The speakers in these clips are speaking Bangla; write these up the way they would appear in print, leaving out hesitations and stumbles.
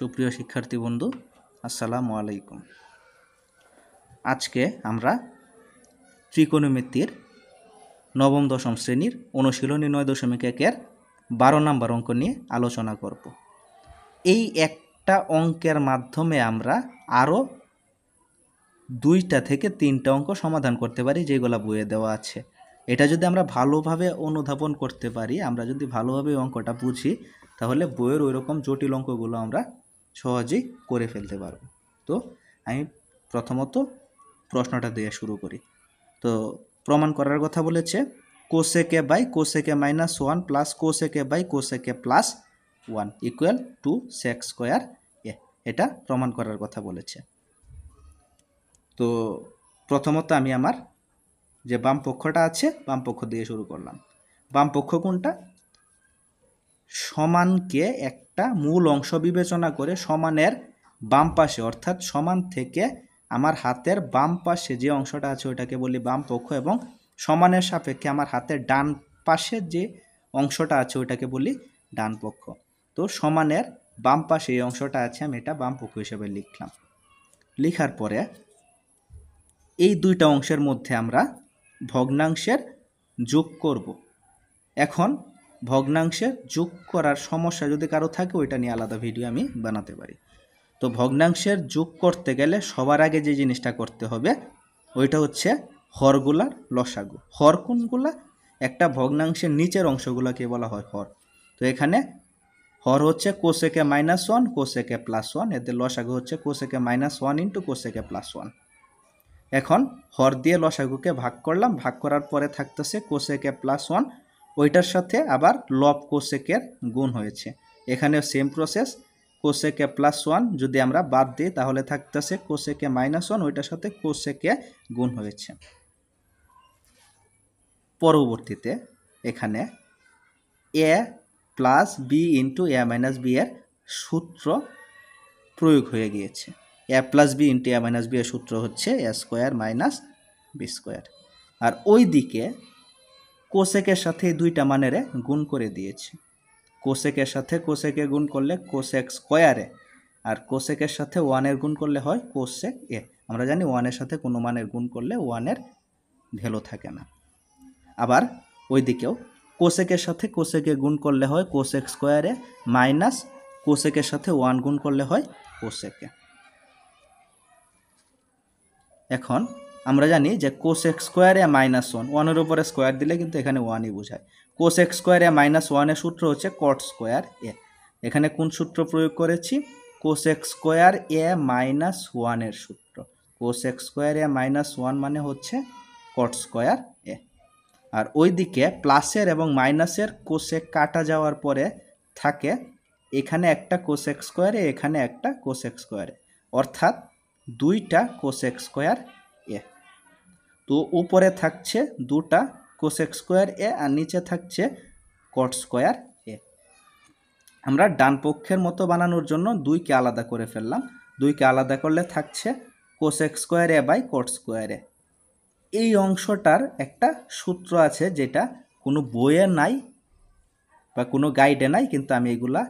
সুপ্রিয় শিক্ষার্থী বন্ধু, আসসালামু আলাইকুম। আজকে আমরা ত্রিকোণমিতির নবম দশম শ্রেণীর অনুশীলনী 9.1-এর 12 নম্বর অঙ্ক নিয়ে আলোচনা করব। এই একটা অঙ্কের মাধ্যমে আমরা আরও 2টা থেকে 3টা অঙ্ক সমাধান করতে পারি, যেগুলো বইয়ে দেওয়া আছে। এটা যদি আমরা ভালোভাবে অনুধাবন করতে পারি, আমরা যদি ভালোভাবে অঙ্কটা বুঝি, তাহলে বইয়ের ওই রকম জটিল অঙ্কগুলো আমরা সহজেই করে ফেলতে পারবো। তো আমি প্রথমত প্রশ্নটা দিয়ে শুরু করি। তো প্রমাণ করার কথা বলেছে cosec A by cosec A -1 plus cosec A by cosec A +1 equal to sec square A. এটা প্রমাণ করার কথা বলেছে। তো প্রথমত আমি আমার যে বাম পক্ষটা আছে, বাম পক্ষ দিয়ে শুরু করলাম। বাম পক্ষ কোনটা? সমানকে একটা মূল অংশ বিবেচনা করে সমানের বাম পাশে, অর্থাৎ সমান থেকে আমার হাতের বাম পাশে যে অংশটা আছে ওইটাকে বলি বাম পক্ষ, এবং সমানের সাপেক্ষে আমার হাতের ডান পাশে যে অংশটা আছে ওইটাকে বলি ডান পক্ষ। তো সমানের বাম পাশে এই অংশটা আছে, আমি এটা বাম পক্ষ হিসেবে লিখলাম। লিখার পরে এই দুইটা অংশের মধ্যে আমরা ভগ্নাংশের যোগ করব। এখন ভগ্নাংশের যোগ করার সমস্যা যদি কারো থাকে, ওইটা নিয়ে আলাদা ভিডিও আমি বানাতে পারি। তো ভগ্নাংশের যোগ করতে গেলে সবার আগে যে জিনিসটা করতে হবে ওইটা হচ্ছে হরগুলার লসাগু। হর কোনগুলা? একটা ভগ্নাংশের নিচের অংশগুলোকে বলা হয় হর। তো এখানে হর হচ্ছে কোসেকে -1 কোসেকে +1, এদের লসাগু হচ্ছে কোসেকে -1 ইন্টু কোসেকে +1। এখন হর দিয়ে লসাগুকে ভাগ করলাম, ভাগ করার পরে থাকতেছে কোসেকে +1, ওইটার সাথে আবার লব কোসেকের গুণ হয়েছে। এখানে সেম প্রসেস, কোসেকে +1 যদি আমরা বাদ দিই তাহলে থাকতেছে কোসেকে -1, ওইটার সাথে কোসেকে গুণ হয়েছে। পরবর্তীতে এখানে এ প্লাস বি ইন্টু এ মাইনাস বি এর সূত্র প্রয়োগ হয়ে গিয়েছে। এ প্লাস বি ইন্টু এ মাইনাস বি এর সূত্র হচ্ছে A square minus B square. আর ওই দিকে কোসেকের সাথে দুইটা মানের গুণ করে দিয়েছি। কোসেকের সাথে কোসেকে গুণ করলে কোসেক স্কোয়ারে, আর কোসেকের সাথে 1-এর গুণ করলে হয় কোসেক এ। আমরা জানি 1-এর সাথে কোনো মানের গুণ করলে 1-এর ভ্যালু থাকে না। আবার ওই দিকেও কোসেকের সাথে কোসেকে গুণ করলে হয় কোসেক স্কোয়ারে, মাইনাস কোসেকের সাথে 1 গুণ করলে হয় কোসেকে। এখন আমরা জানি যে কোসেক স্কোয়ারে -1, 1-এর উপরে স্কোয়ার দিলে কিন্তু এখানে 1-ই বোঝায়। কোসেক স্কোয়ারে -1-এর সূত্র হচ্ছে কট স্কোয়ার এ। এখানে কোন সূত্র প্রয়োগ করেছি? কোসেক স্কোয়ার এ -1-এর সূত্র। কোসেক স্কোয়ার এ -1 মানে হচ্ছে কট স্কোয়ার এ। আর ওই দিকে প্লাসের এবং মাইনাসের কোসেক কাটা যাওয়ার পরে থাকে এখানে একটা কোসেক স্কোয়ারে, এখানে একটা কোসেক স্কোয়ারে, অর্থাৎ দুইটা কোসেক স্কোয়ার এ। তো উপরে থাকছে দুটা কোসেক স্কোয়ার এ, আর নিচে থাকছে কট স্কোয়ার এ। আমরা ডান পক্ষের মতো বানানোর জন্য 2কে আলাদা করে ফেললাম। 2কে আলাদা করলে থাকছে cosec square A by cot square A. এই অংশটার একটা সূত্র আছে যেটা কোনো বইয়ে নাই বা কোনো গাইডে নাই, কিন্তু আমি এগুলা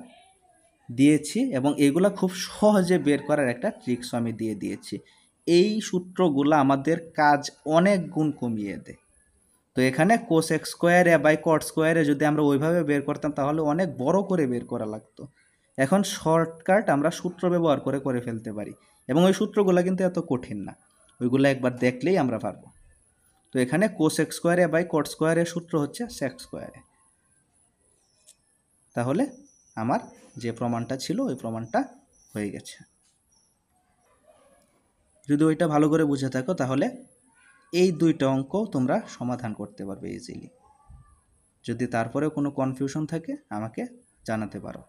দিয়েছি এবং এগুলা খুব সহজে বের করার একটা ট্রিক্সও আমি দিয়ে দিয়েছি। এই সূত্রগুলো আমাদের কাজ অনেক গুণ কমিয়ে দেয়। তো এখানে কোসেক স্কোয়ারে বাই কট স্কোয়ারে যদি আমরা ওইভাবে বের করতাম তাহলে অনেক বড় করে বের করা লাগতো। এখন শর্টকাট আমরা সূত্র ব্যবহার করে করে ফেলতে পারি, এবং ওই সূত্রগুলো কিন্তু এত কঠিন না, ওইগুলো একবার দেখলেই আমরা পারবো। তো এখানে কোসেক স্কোয়ারে বাই কট স্কোয়ারের সূত্র হচ্ছে সেক স্কোয়ারে। তাহলে আমার যে প্রমাণটা ছিল ওই প্রমাণটা হয়ে গেছে। যদি ওইটা ভালো করে বুঝে থাকো তাহলে এই দুইটা অঙ্ক তোমরা সমাধান করতে পারবে ইজিলি। যদি তারপরে কোনো কনফিউশন থাকে আমাকে জানাতে পারো।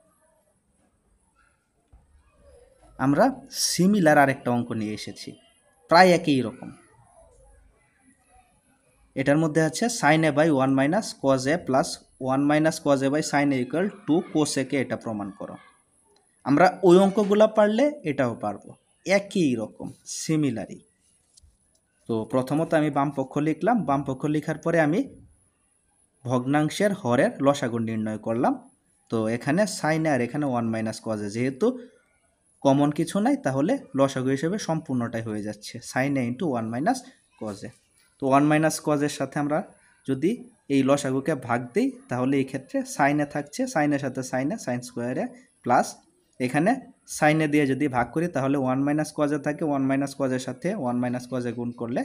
আমরা সিমিলার আরেকটা অঙ্ক নিয়ে এসেছি, প্রায় একই রকম। এটার মধ্যে আছে sine A by 1 minus cos A plus 1 minus cos A by sine A equal to cosec A, এটা প্রমাণ করো। আমরা ওই অঙ্কগুলো পারলে এটাও পারবো, একই রকম সিমিলারই। তো প্রথমত আমি বাম পক্ষ লিখলাম, বাম পক্ষ লেখার পরে আমি ভগ্নাংশের হরের লসাগু নির্ণয় করলাম। তো এখানে সাইন আর এখানে 1 মাইনাস কজে, যেহেতু কমন কিছু নাই, তাহলে লসাগু হিসেবে সম্পূর্ণটাই হয়ে যাচ্ছে sine A into 1 minus cos A. তো 1 মাইনাস কজের সাথে আমরা যদি এই লসাগুকে ভাগ দিই তাহলে এই ক্ষেত্রে সাইনে থাকছে, সাইনের সাথে সাইনে সাইন স্কোয়ারে প্লাস এখানে সাইনে দিয়ে যদি ভাগ করি তাহলে 1 মাইনাস কজে থাকে, 1 মাইনাস কজের সাথে 1 মাইনাস কজে গুণ করলে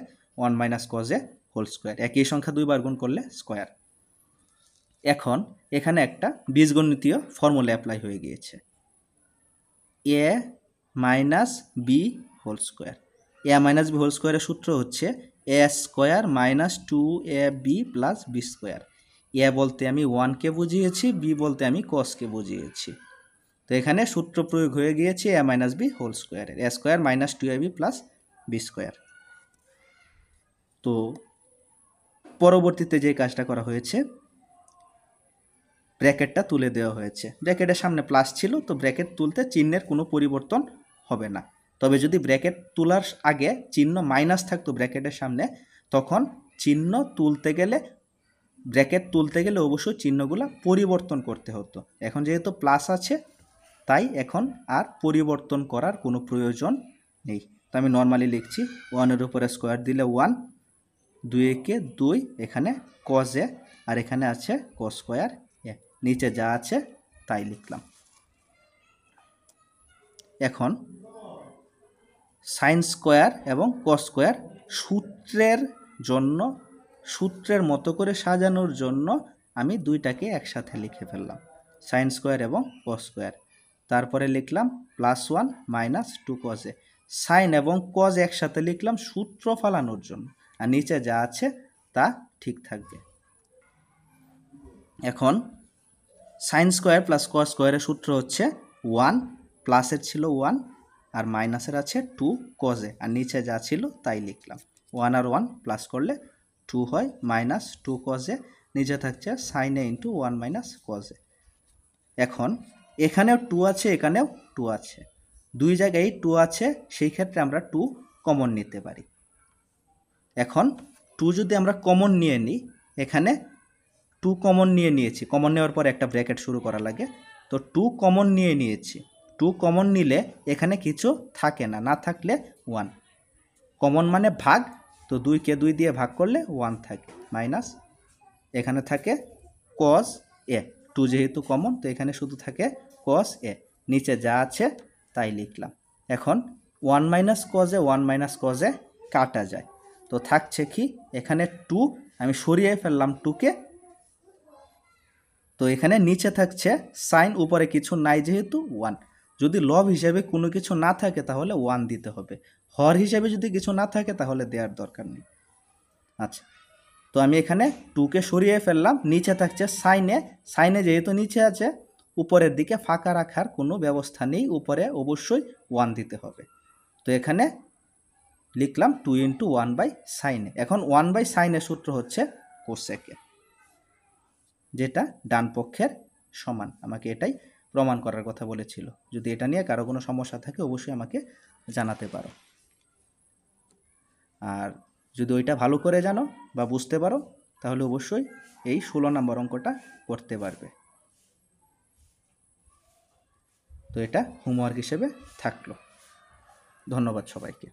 1 মাইনাস কজে হোল স্কোয়ার, একই সংখ্যা দুইবার গুণ করলে স্কোয়ার। এখন এখানে একটা বীজগণিতীয় ফর্মুলা অ্যাপ্লাই হয়ে গিয়েছে, A minus B whole square. A minus B whole স্কোয়ারের সূত্র হচ্ছে A square minus 2ab plus B square. A বলতে আমি 1কে বুঝিয়েছি, বি বলতে আমি কসকে বুঝিয়েছি। তো এখানে সূত্র প্রয়োগ হয়ে গিয়েছে এ মাইনাস বি হোল স্কোয়ারের, A square minus 2ab plus B square. তো পরবর্তীতে যে কাজটা করা হয়েছে, ব্র্যাকেটটা তুলে দেওয়া হয়েছে। ব্র্যাকেটের সামনে প্লাস ছিল, তো ব্র্যাকেট তুলতে চিহ্নের কোনো পরিবর্তন হবে না। তবে যদি ব্র্যাকেট তোলার আগে চিহ্ন মাইনাস থাকতো ব্র্যাকেটের সামনে, তখন চিহ্ন তুলতে গেলে, ব্র্যাকেট তুলতে গেলে অবশ্যই চিহ্নগুলো পরিবর্তন করতে হতো। এখন যেহেতু প্লাস আছে তাই এখন আর পরিবর্তন করার কোনো প্রয়োজন নেই। তো আমি নর্মালি লিখছি 1-এর উপরে স্কোয়ার দিলে 1, 2-কে 2, এখানে কজ এ আর এখানে আছে কস স্কোয়ার এ, নিচে যা আছে তাই লিখলাম। এখন সাইন স্কোয়ার এবং কস স্কোয়ার সূত্রের জন্য, সূত্রের মতো করে সাজানোর জন্য আমি দুইটাকে একসাথে লিখে ফেললাম, সাইন স্কোয়ার এবং কস স্কোয়ার। তারপরে লিখলাম +1 মাইনাস 2 কজ এ। সাইন এবং কজ একসাথে লিখলাম সূত্র ফালানোর জন্য, আর নিচে যা আছে তা ঠিক থাকবে। এখন সাইন স্কোয়ার প্লাস কস স্কোয়ারের সূত্র হচ্ছে 1, প্লাসের ছিল 1 আর মাইনাসের আছে 2 কজ এ, আর নিচে যা ছিল তাই লিখলাম। 1 আর 1 প্লাস করলে 2 হয়, মাইনাস 2 কজ এ, নিচে থাকছে sine A into 1 minus cos A. এখন এখানেও 2 আছে, এখানেও 2 আছে, দুই জায়গায় 2 আছে, সেই ক্ষেত্রে আমরা 2 কমন নিতে পারি। এখন 2 যদি আমরা কমন নিয়ে নিই, এখানে 2 কমন নিয়েছি, কমন নেওয়ার পর একটা ব্র্যাকেট শুরু করা লাগে, তো 2 কমন নিয়েছি। 2 কমন নিলে এখানে কিছু থাকে না, না থাকলে 1, কমন মানে ভাগ, তো 2কে 2 দিয়ে ভাগ করলে 1 থাকে, মাইনাস এখানে থাকে কস এ, 2 যেহেতু কমন তো এখানে শুধু থাকে কস এ, নিচে যা আছে তাই লিখলাম। এখন 1 মাইনাস কজ এ 1 মাইনাস কজ এ কাটা যায়, তো থাকছে কি এখানে 2, আমি সরিয়ে ফেললাম 2কে, তো এখানে নিচে থাকছে সাইন, উপরে কিছু নাই যেহেতু 1। যদি লব হিসেবে কোনো কিছু না থাকে তাহলে 1 দিতে হবে, হর হিসেবে যদি কিছু না থাকে তাহলে দেওয়ার দরকার নেই। আচ্ছা, তো আমি এখানে 2কে সরিয়ে ফেললাম, নিচে থাকছে সাইনে, সাইনে যেহেতু নিচে আছে উপরের দিকে ফাঁকা রাখার কোনো ব্যবস্থা নেই, উপরে অবশ্যই 1 দিতে হবে। তো এখানে লিখলাম 2 ইন্টু 1 বাই সাইনে। এখন 1 বাই সাইনের সূত্র হচ্ছে কোসেকে, যেটা ডান পক্ষের সমান। আমাকে এটাই প্রমাণ করার কথা বলেছিল। যদি এটা নিয়ে কারো কোনো সমস্যা থাকে অবশ্যই আমাকে জানাতে পারো। আর যদি ওইটা ভালো করে জানো বা বুঝতে পারো তাহলে অবশ্যই এই 16 নম্বর অঙ্কটা করতে পারবে। তো এটা হোমওয়ার্ক হিসেবে থাকলো। ধন্যবাদ সবাইকে।